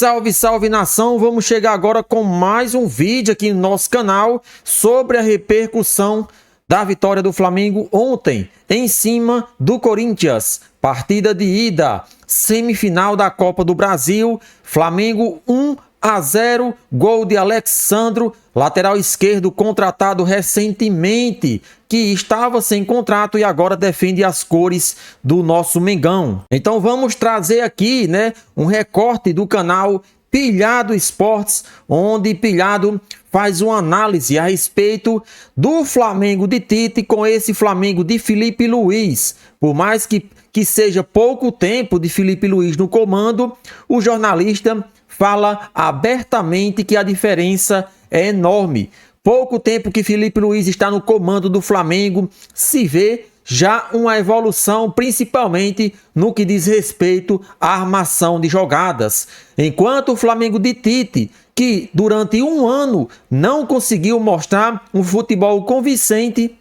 Salve, salve nação! Vamos chegar agora com mais um vídeo aqui no nosso canal sobre a repercussão da vitória do Flamengo ontem em cima do Corinthians. Partida de ida, semifinal da Copa do Brasil, Flamengo 1-0, gol de Alexandro, lateral esquerdo contratado recentemente, que estava sem contrato e agora defende as cores do nosso Mengão. Então vamos trazer aqui, um recorte do canal Pilhado Esportes, onde Pilhado faz uma análise a respeito do Flamengo de Tite com esse Flamengo de Felipe Luiz. Por mais que seja pouco tempo de Felipe Luiz no comando, o jornalista fala abertamente que a diferença é enorme. Pouco tempo que Felipe Luiz está no comando do Flamengo, se vê já uma evolução, principalmente no que diz respeito à armação de jogadas. Enquanto o Flamengo de Tite, que durante um ano não conseguiu mostrar um futebol convincente,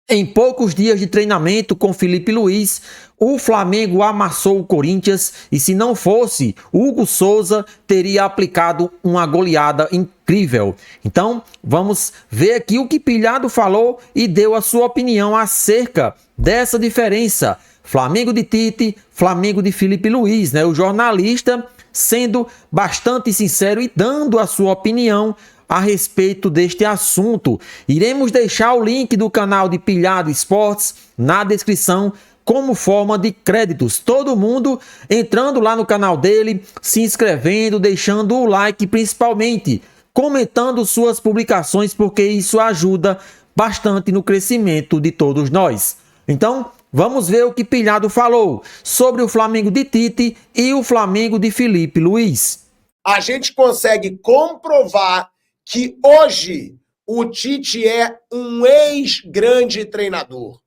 em poucos dias de treinamento com Felipe Luiz, o Flamengo amassou o Corinthians e, se não fosse Hugo Souza, teria aplicado uma goleada incrível. Então, vamos ver aqui o que Pilhado falou e deu a sua opinião acerca dessa diferença. Flamengo de Tite, Flamengo de Felipe Luiz, O jornalista sendo bastante sincero e dando a sua opinião a respeito deste assunto. Iremos deixar o link do canal de Pilhado Esportes na descrição como forma de créditos. Todo mundo entrando lá no canal dele, se inscrevendo, deixando o like, principalmente comentando suas publicações, porque isso ajuda bastante no crescimento de todos nós. Então, vamos ver o que Pilhado falou sobre o Flamengo de Tite e o Flamengo de Felipe Luiz. A gente consegue comprovar que hoje o Tite é um ex-grande treinador.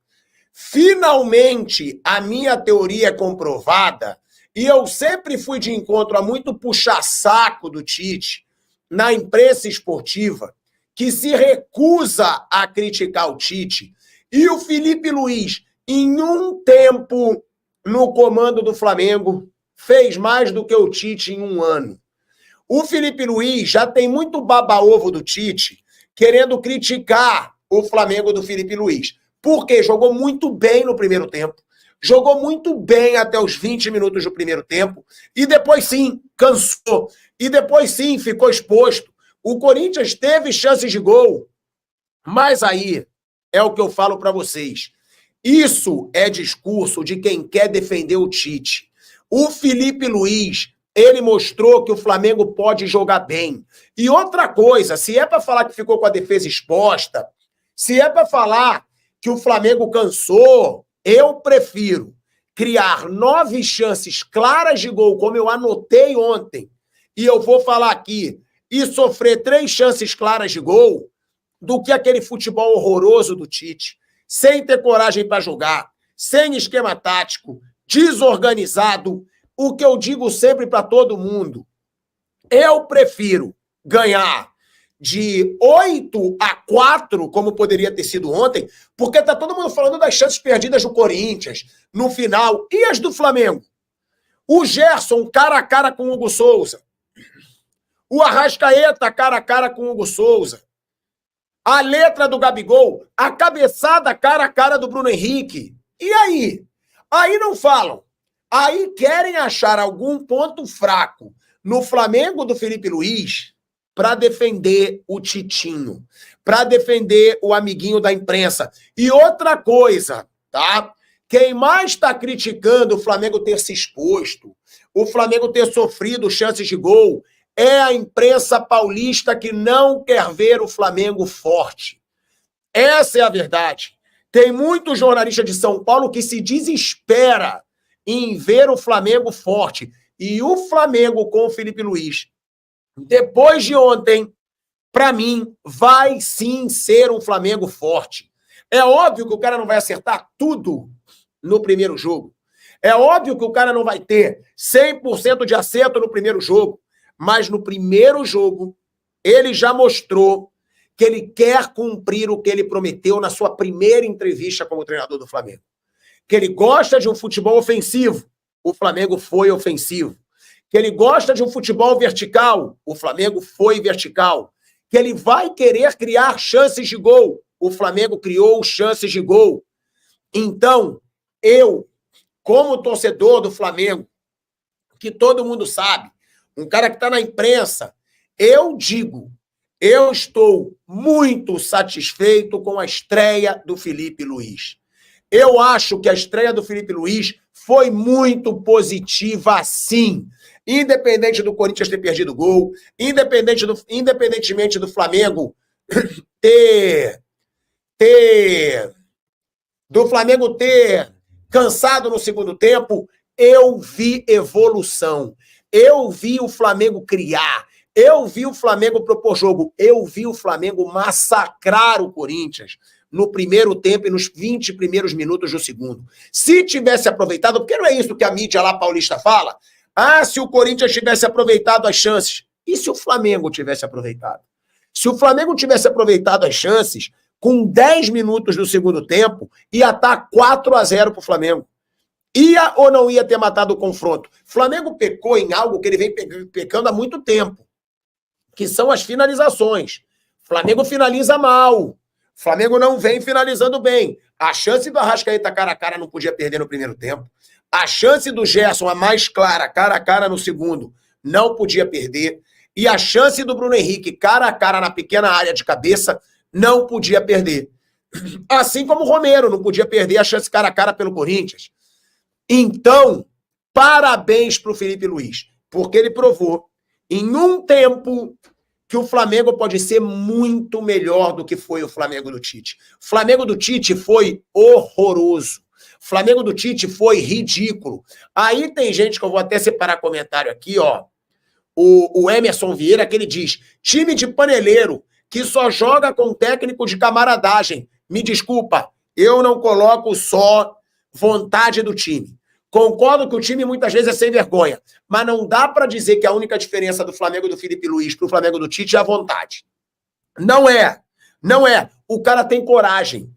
Finalmente, a minha teoria é comprovada, e eu sempre fui de encontro a muito puxa-saco do Tite na imprensa esportiva, que se recusa a criticar o Tite, e o Felipe Luiz, em um tempo no comando do Flamengo, fez mais do que o Tite em um ano. O Felipe Luiz já tem muito baba-ovo do Tite querendo criticar o Flamengo do Felipe Luiz. Porque jogou muito bem no primeiro tempo, jogou muito bem até os 20 minutos do primeiro tempo, e depois sim, cansou, e depois sim, ficou exposto. O Corinthians teve chances de gol, mas aí é o que eu falo para vocês. Isso é discurso de quem quer defender o Tite. O Felipe Luiz, ele mostrou que o Flamengo pode jogar bem. E outra coisa, se é para falar que ficou com a defesa exposta, se é para falar que o Flamengo cansou, eu prefiro criar 9 chances claras de gol, como eu anotei ontem, e eu vou falar aqui, e sofrer 3 chances claras de gol, do que aquele futebol horroroso do Tite, sem ter coragem para jogar, sem esquema tático, desorganizado. O que eu digo sempre para todo mundo, eu prefiro ganhar de 8-4, como poderia ter sido ontem, porque tá todo mundo falando das chances perdidas do Corinthians no final. E as do Flamengo? O Gerson cara a cara com o Hugo Souza. O Arrascaeta cara a cara com o Hugo Souza. A letra do Gabigol, a cabeçada cara a cara do Bruno Henrique. E aí? Aí não falam. Aí querem achar algum ponto fraco no Flamengo do Felipe Luiz para defender o Titinho, para defender o amiguinho da imprensa. E outra coisa, tá? Quem mais está criticando o Flamengo ter se exposto, o Flamengo ter sofrido chances de gol, é a imprensa paulista que não quer ver o Flamengo forte. Essa é a verdade. Tem muito jornalista de São Paulo que se desespera em ver o Flamengo forte. E o Flamengo com o Felipe Luiz, depois de ontem, para mim, vai sim ser um Flamengo forte. É óbvio que o cara não vai acertar tudo no primeiro jogo. É óbvio que o cara não vai ter 100% de acerto no primeiro jogo. Mas no primeiro jogo, ele já mostrou que ele quer cumprir o que ele prometeu na sua primeira entrevista como treinador do Flamengo. Que ele gosta de um futebol ofensivo. O Flamengo foi ofensivo. que ele gosta de um futebol vertical, o Flamengo foi vertical, que ele vai querer criar chances de gol, o Flamengo criou chances de gol. Então, eu, como torcedor do Flamengo, que todo mundo sabe, um cara que está na imprensa, eu digo, eu estou muito satisfeito com a estreia do Felipe Luiz. Eu acho que a estreia do Felipe Luiz foi muito positiva, sim. Independente do Corinthians ter perdido o gol, independentemente do Flamengo ter cansado no segundo tempo, eu vi evolução. Eu vi o Flamengo criar. Eu vi o Flamengo propor jogo. Eu vi o Flamengo massacrar o Corinthians no primeiro tempo e nos 20 primeiros minutos do segundo. Se tivesse aproveitado, porque não é isso que a mídia lá paulista fala, se o Corinthians tivesse aproveitado as chances. E se o Flamengo tivesse aproveitado? Se o Flamengo tivesse aproveitado as chances, com 10 minutos do segundo tempo, ia estar 4-0 para o Flamengo. Ia ou não ia ter matado o confronto? Flamengo pecou em algo que ele vem pecando há muito tempo, que são as finalizações. Flamengo finaliza mal. Flamengo não vem finalizando bem. A chance do Arrascaeta cara a cara não podia perder no primeiro tempo. A chance do Gerson, a mais clara, cara a cara no segundo, não podia perder. E a chance do Bruno Henrique, cara a cara na pequena área de cabeça, não podia perder. Assim como o Romero não podia perder a chance cara a cara pelo Corinthians. Então, parabéns para o Felipe Luiz, porque ele provou, em um tempo, que o Flamengo pode ser muito melhor do que foi o Flamengo do Tite. O Flamengo do Tite foi horroroso. O Flamengo do Tite foi ridículo. Aí tem gente que eu vou até separar comentário aqui, ó. O Emerson Vieira, que ele diz, time de paneleiro, que só joga com técnico de camaradagem. Me desculpa, eu não coloco só vontade do time. Concordo que o time muitas vezes é sem vergonha, mas não dá para dizer que a única diferença do Flamengo do Felipe Luiz para o Flamengo do Tite é a vontade. Não é. Não é. O cara tem coragem.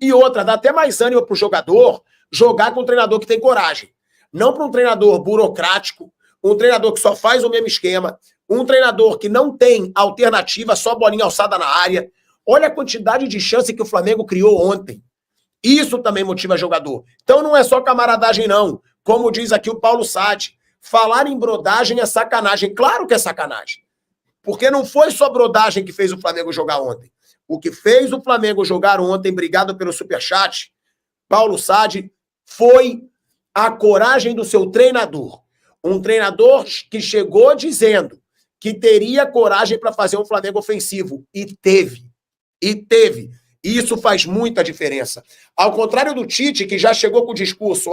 E outra, dá até mais ânimo para o jogador jogar com um treinador que tem coragem. Não para um treinador burocrático, um treinador que só faz o mesmo esquema, um treinador que não tem alternativa, só bolinha alçada na área. Olha a quantidade de chance que o Flamengo criou ontem. Isso também motiva jogador. Então não é só camaradagem, não. Como diz aqui o Paulo Sade, falar em brodagem é sacanagem. Claro que é sacanagem. Porque não foi só brodagem que fez o Flamengo jogar ontem. O que fez o Flamengo jogar ontem, obrigado pelo superchat, Paulo Sade, foi a coragem do seu treinador. Um treinador que chegou dizendo que teria coragem para fazer um Flamengo ofensivo. E teve. E teve. E isso faz muita diferença. Ao contrário do Tite, que já chegou com o discurso,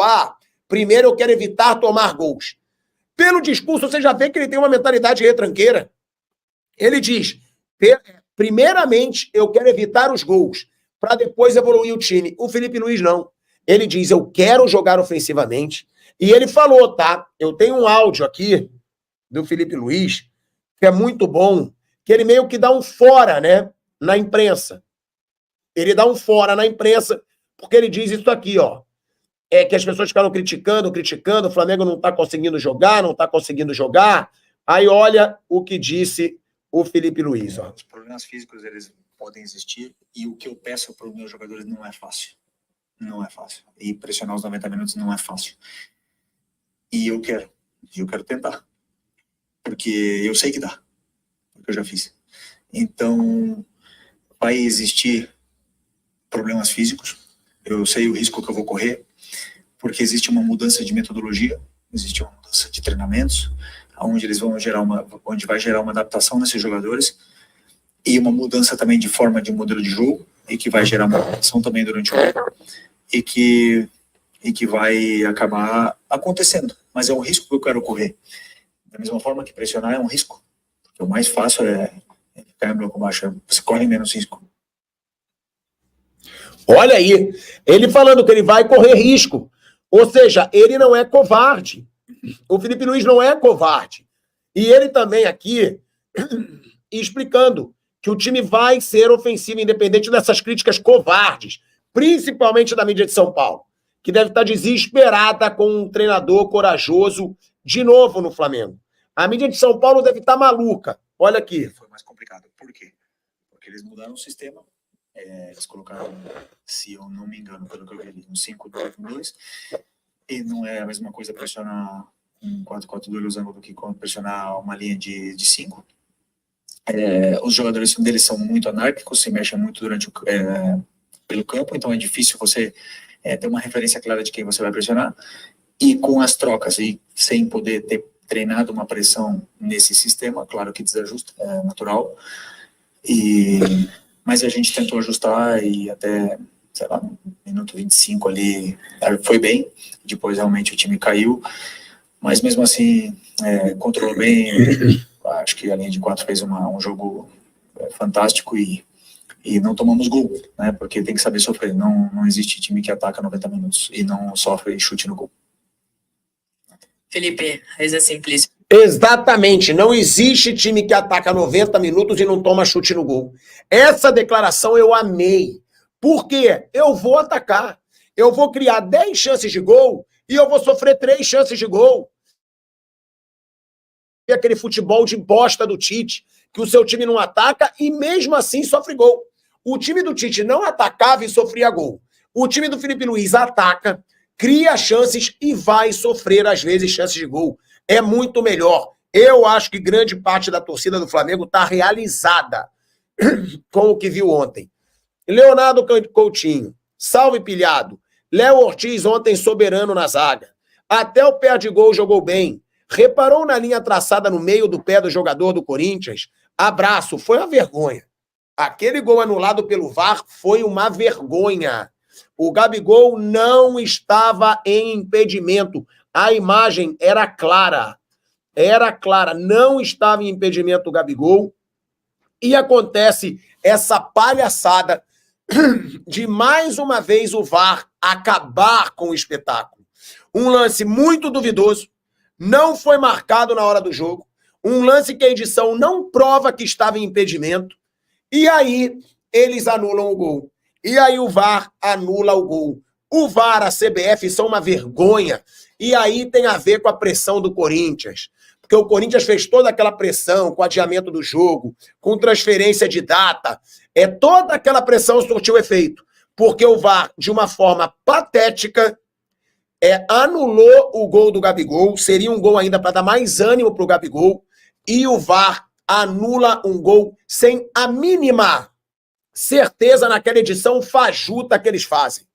primeiro eu quero evitar tomar gols. Pelo discurso, você já vê que ele tem uma mentalidade retranqueira. Ele diz, primeiramente eu quero evitar os gols, para depois evoluir o time. O Felipe Luiz não. Ele diz, eu quero jogar ofensivamente. E ele falou, tá? Eu tenho um áudio aqui do Felipe Luiz, que é muito bom, que ele meio que dá um fora, né, na imprensa. Ele dá um fora na imprensa, porque ele diz isso aqui, ó. É que as pessoas ficaram criticando, o Flamengo não tá conseguindo jogar, Aí olha o que disse o Felipe Luiz, ó. Os problemas físicos, eles podem existir, e o que eu peço para os meus jogadores não é fácil. Não é fácil. E pressionar os 90 minutos não é fácil. E eu quero tentar. Porque eu sei que dá. Porque eu já fiz. Então, vai existir problemas físicos, eu sei o risco que eu vou correr, porque existe uma mudança de metodologia, existe uma mudança de treinamentos, onde vai gerar uma adaptação nesses jogadores, e uma mudança também de forma de modelo de jogo, e que vai gerar uma adaptação também durante o jogo, e que vai acabar acontecendo, mas é um risco que eu quero correr. Da mesma forma que pressionar é um risco, porque o mais fácil é ficar em bloco baixo, você corre menos risco. Olha aí, ele falando que ele vai correr risco. Ou seja, ele não é covarde. O Felipe Luiz não é covarde. E ele também aqui explicando que o time vai ser ofensivo, independente dessas críticas covardes, principalmente da mídia de São Paulo, que deve estar desesperada com um treinador corajoso de novo no Flamengo. A mídia de São Paulo deve estar maluca. Olha aqui. Foi mais complicado. Por quê? Porque eles mudaram o sistema. Eles colocaram, se eu não me engano, pelo que eu vi, um 5-2-2. E não é a mesma coisa pressionar um 4-4-2 losango do que pressionar uma linha de 5. Os jogadores deles são muito anárquicos, se mexem muito pelo campo, então é difícil você ter uma referência clara de quem você vai pressionar. E com as trocas, e sem poder ter treinado uma pressão nesse sistema, claro que desajusta, é natural. Mas a gente tentou ajustar e até, sei lá, no minuto 25 ali, foi bem. Depois realmente o time caiu, mas mesmo assim controlou bem. Acho que a linha de 4 fez um jogo fantástico e não tomamos gol, né? Porque tem que saber sofrer. Não existe time que ataca 90 minutos e não sofre chute no gol. Felipe, Reza Simplício. Exatamente, não existe time que ataca 90 minutos e não toma chute no gol. Essa declaração eu amei. Por quê? Eu vou atacar. Eu vou criar 10 chances de gol e eu vou sofrer 3 chances de gol. E aquele futebol de bosta do Tite, que o seu time não ataca e mesmo assim sofre gol. O time do Tite não atacava e sofria gol. O time do Felipe Luiz ataca, cria chances e vai sofrer, às vezes, chances de gol. É muito melhor. Eu acho que grande parte da torcida do Flamengo está realizada com o que viu ontem. Leonardo Coutinho, salve pilhado. Léo Ortiz ontem soberano na zaga. Até o pé de gol jogou bem. Reparou na linha traçada no meio do pé do jogador do Corinthians? Abraço, foi uma vergonha. Aquele gol anulado pelo VAR foi uma vergonha. O Gabigol não estava em impedimento. A imagem era clara. Era clara. Não estava em impedimento o Gabigol. E acontece essa palhaçada de mais uma vez o VAR acabar com o espetáculo. Um lance muito duvidoso. Não foi marcado na hora do jogo. Um lance que a edição não prova que estava em impedimento. E aí eles anulam o gol. E aí o VAR anula o gol. O VAR, a CBF são uma vergonha. E aí tem a ver com a pressão do Corinthians. Porque o Corinthians fez toda aquela pressão com o adiamento do jogo, com transferência de data. Toda aquela pressão surtiu efeito. Porque o VAR, de uma forma patética, anulou o gol do Gabigol. Seria um gol ainda para dar mais ânimo para o Gabigol. E o VAR anula um gol sem a mínima certeza naquela edição fajuta que eles fazem.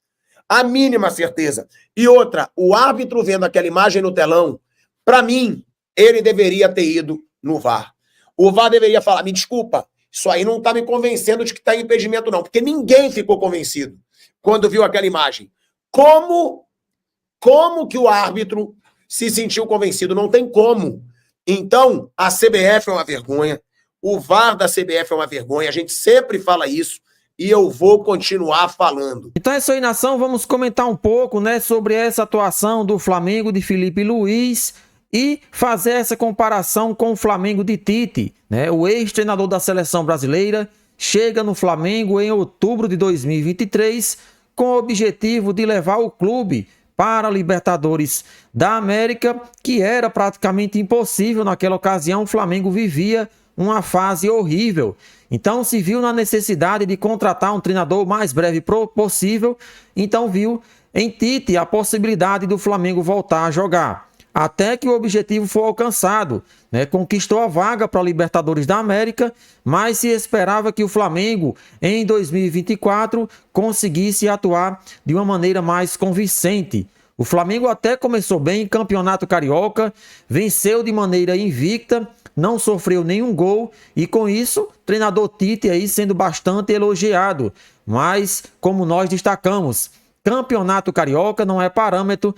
A mínima certeza. E outra, o árbitro vendo aquela imagem no telão, para mim, ele deveria ter ido no VAR. O VAR deveria falar, me desculpa, isso aí não está me convencendo de que está em impedimento não, porque ninguém ficou convencido quando viu aquela imagem. Como que o árbitro se sentiu convencido? Não tem como. Então, a CBF é uma vergonha, o VAR da CBF é uma vergonha, a gente sempre fala isso e eu vou continuar falando. Então é isso aí, nação, vamos comentar um pouco, né, sobre essa atuação do Flamengo de Felipe Luiz e fazer essa comparação com o Flamengo de Tite, né? O ex-treinador da seleção brasileira chega no Flamengo em outubro de 2023 com o objetivo de levar o clube para a Libertadores da América, que era praticamente impossível naquela ocasião. O Flamengo vivia uma fase horrível. Então se viu na necessidade de contratar um treinador o mais breve possível. Então viu em Tite a possibilidade do Flamengo voltar a jogar. Até que o objetivo foi alcançado, né? Conquistou a vaga para a Libertadores da América, mas se esperava que o Flamengo, em 2024, conseguisse atuar de uma maneira mais convincente. O Flamengo até começou bem em Campeonato Carioca, venceu de maneira invicta, não sofreu nenhum gol e com isso, treinador Tite aí sendo bastante elogiado. Mas, como nós destacamos, Campeonato Carioca não é parâmetro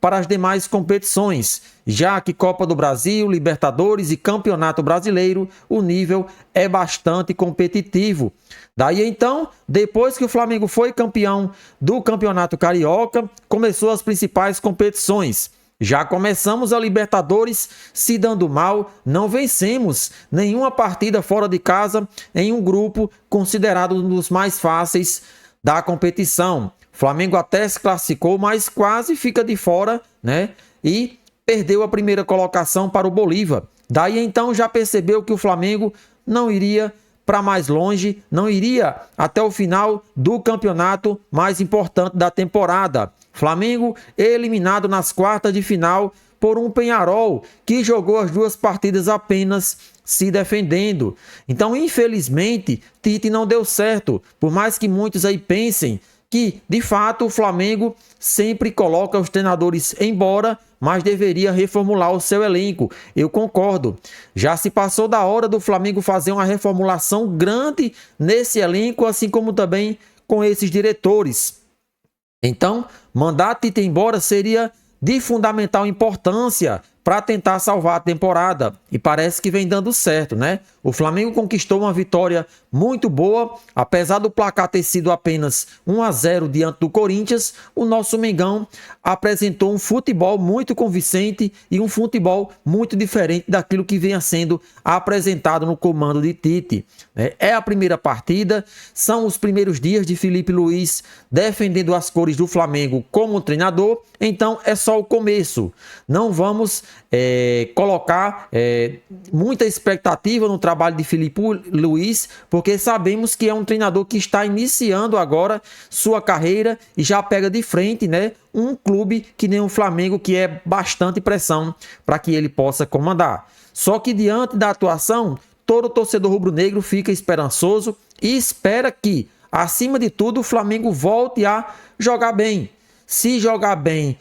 para as demais competições, já que Copa do Brasil, Libertadores e Campeonato Brasileiro, o nível é bastante competitivo. Daí então, depois que o Flamengo foi campeão do Campeonato Carioca, começou as principais competições. Já começamos a Libertadores se dando mal, não vencemos nenhuma partida fora de casa em um grupo considerado um dos mais fáceis da competição. O Flamengo até se classificou, mas quase fica de fora, né? E perdeu a primeira colocação para o Bolívar. Daí então já percebeu que o Flamengo não iria para mais longe, não iria até o final do campeonato mais importante da temporada. Flamengo eliminado nas quartas de final por um Peñarol que jogou as duas partidas apenas se defendendo. Então, infelizmente, Tite não deu certo, por mais que muitos aí pensem que, de fato, o Flamengo sempre coloca os treinadores embora, mas deveria reformular o seu elenco. Eu concordo. Já se passou da hora do Flamengo fazer uma reformulação grande nesse elenco, assim como também com esses diretores. Então, mandar Tite embora seria de fundamental importância para tentar salvar a temporada. E parece que vem dando certo, né? O Flamengo conquistou uma vitória muito boa, apesar do placar ter sido apenas 1-0 diante do Corinthians, o nosso Mengão apresentou um futebol muito convincente e um futebol muito diferente daquilo que vinha sendo apresentado no comando de Tite. É a primeira partida, são os primeiros dias de Felipe Luiz defendendo as cores do Flamengo como treinador, então é só o começo. Não vamos colocar muita expectativa no trabalho de Felipe Luiz, porque sabemos que é um treinador que está iniciando agora sua carreira e já pega de frente, né, um clube que nem o Flamengo, que é bastante pressão para que ele possa comandar. Só que diante da atuação, todo torcedor rubro-negro fica esperançoso e espera que, acima de tudo, o Flamengo volte a jogar bem. Se jogar bem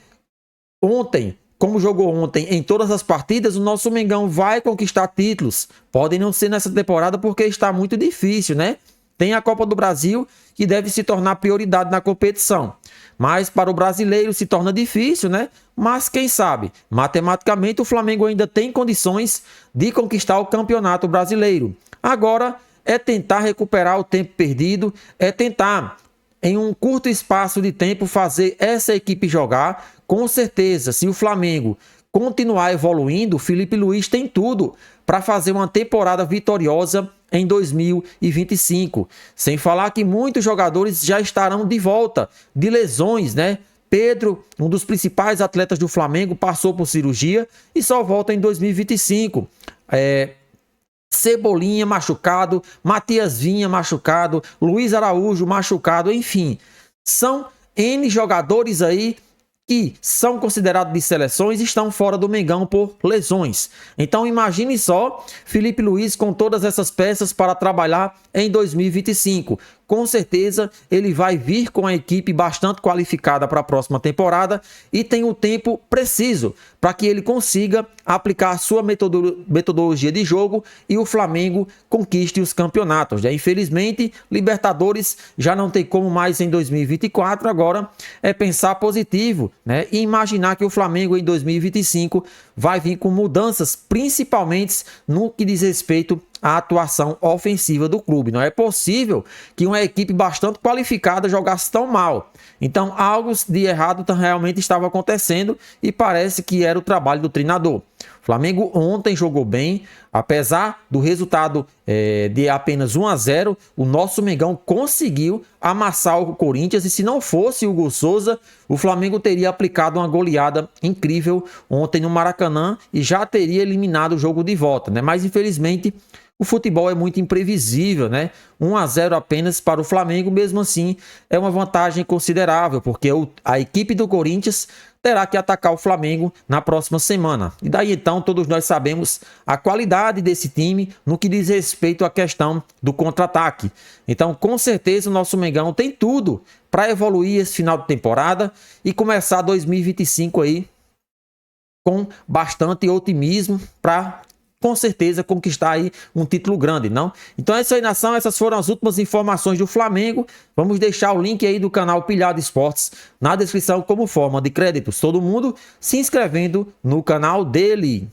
ontem, como jogou ontem em todas as partidas, o nosso Mengão vai conquistar títulos. Podem não ser nessa temporada porque está muito difícil, né? Tem a Copa do Brasil que deve se tornar prioridade na competição. Mas para o brasileiro se torna difícil, né? Mas quem sabe, matematicamente o Flamengo ainda tem condições de conquistar o Campeonato Brasileiro. Agora é tentar recuperar o tempo perdido, é tentar em um curto espaço de tempo fazer essa equipe jogar. Com certeza, se o Flamengo continuar evoluindo, o Felipe Luiz tem tudo para fazer uma temporada vitoriosa em 2025. Sem falar que muitos jogadores já estarão de volta de lesões, né? Pedro, um dos principais atletas do Flamengo, passou por cirurgia e só volta em 2025. Cebolinha machucado, Matias Vinha machucado, Luiz Araújo machucado, enfim. São N jogadores aí que são considerados de seleções e estão fora do Mengão por lesões. Então imagine só Felipe Luiz com todas essas peças para trabalhar em 2025. Com certeza ele vai vir com a equipe bastante qualificada para a próxima temporada e tem o tempo preciso para que ele consiga aplicar a sua metodologia de jogo e o Flamengo conquiste os campeonatos. Infelizmente, Libertadores já não tem como mais em 2024, agora é pensar positivo, né? E imaginar que o Flamengo em 2025 vai vir com mudanças, principalmente no que diz respeito à atuação ofensiva do clube. Não é possível que uma equipe bastante qualificada jogasse tão mal. Então algo de errado realmente estava acontecendo e parece que era o trabalho do treinador. O Flamengo ontem jogou bem, apesar do resultado de apenas 1-0, o nosso Mengão conseguiu amassar o Corinthians e se não fosse o Hugo Souza, o Flamengo teria aplicado uma goleada incrível ontem no Maracanã e já teria eliminado o jogo de volta, né? Mas infelizmente o futebol é muito imprevisível, né? 1-0 apenas para o Flamengo, mesmo assim é uma vantagem considerável, porque a equipe do Corinthians terá que atacar o Flamengo na próxima semana. E daí então todos nós sabemos a qualidade desse time no que diz respeito à questão do contra-ataque. Então com certeza o nosso Mengão tem tudo para evoluir esse final de temporada e começar 2025 aí com bastante otimismo para com certeza conquistar aí um título grande, não? Então é isso aí, nação, essas foram as últimas informações do Flamengo. Vamos deixar o link aí do canal Pilhado Esportes na descrição como forma de créditos. Todo mundo se inscrevendo no canal dele.